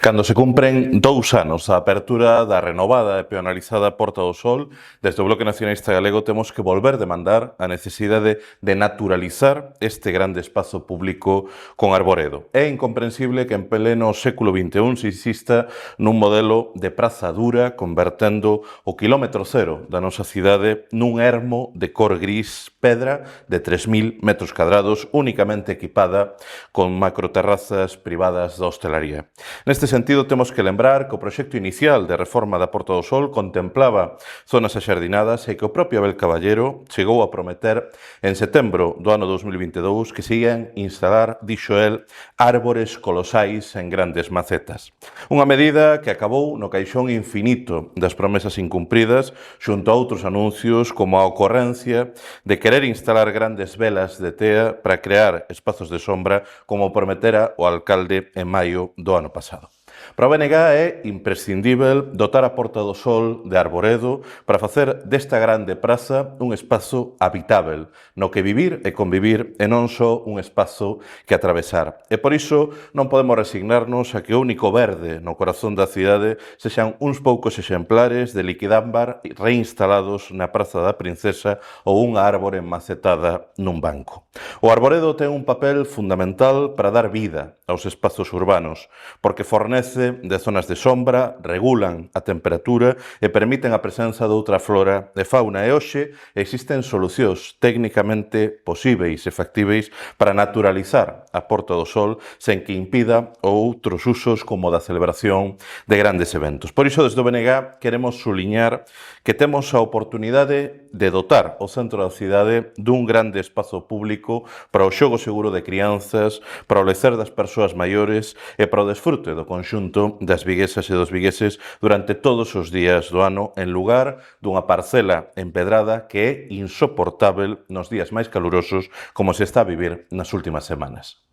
Cando se cumpren 2 anos da apertura da renovada e peonalizada Porta do Sol, desde o Bloque Nacionalista Galego temos que volver demandar a necesidade de naturalizar este grande espazo público con arboredo. É incomprensible que en pleno século XXI se insista nun modelo de praza dura convertendo o quilómetro cero da nosa cidade nun ermo de cor gris pedra de 3.000 metros cadrados únicamente equipada con macroterrazas privadas da hostelaría. Neste sentido, temos que lembrar que o proxecto inicial de reforma da Porta do Sol contemplaba zonas axardinadas e que o propio Abel Caballero chegou a prometer en setembro do ano 2022 que se ian instalar, dixo el, árbores colosais en grandes macetas. Unha medida que acabou no caixón infinito das promesas incumpridas xunto a outros anuncios como a ocorrencia de querer instalar grandes velas de tea para crear espazos de sombra como prometera o alcalde en maio do ano pasado. Para o BNG é imprescindível dotar a Porta do Sol de arboredo para facer desta grande praza un espazo habitável, no que vivir e convivir e non só un espazo que atravesar. E por iso non podemos resignarnos a que o único verde no corazón da cidade sexan uns poucos exemplares de liquidámbar reinstalados na Praza da Princesa ou unha árbore macetada nun banco. O arboredo ten un papel fundamental para dar vida aos espazos urbanos, porque fornece de zonas de sombra, regulan a temperatura e permiten a presenza de outra flora e fauna. E hoxe existen solucións técnicamente posíveis e factíveis para naturalizar a Porta do Sol sen que impida outros usos como da celebración de grandes eventos. Por iso, desde o BNG, queremos suliñar que temos a oportunidade de dotar o centro da cidade dun grande espazo público para o xogo seguro de crianzas, para o lecer das persoas maiores e para o desfrute do conxunto das viguesas e dos vigueses durante todos os días do ano en lugar dunha parcela empedrada que é insoportável nos días máis calurosos como se está a vivir nas últimas semanas.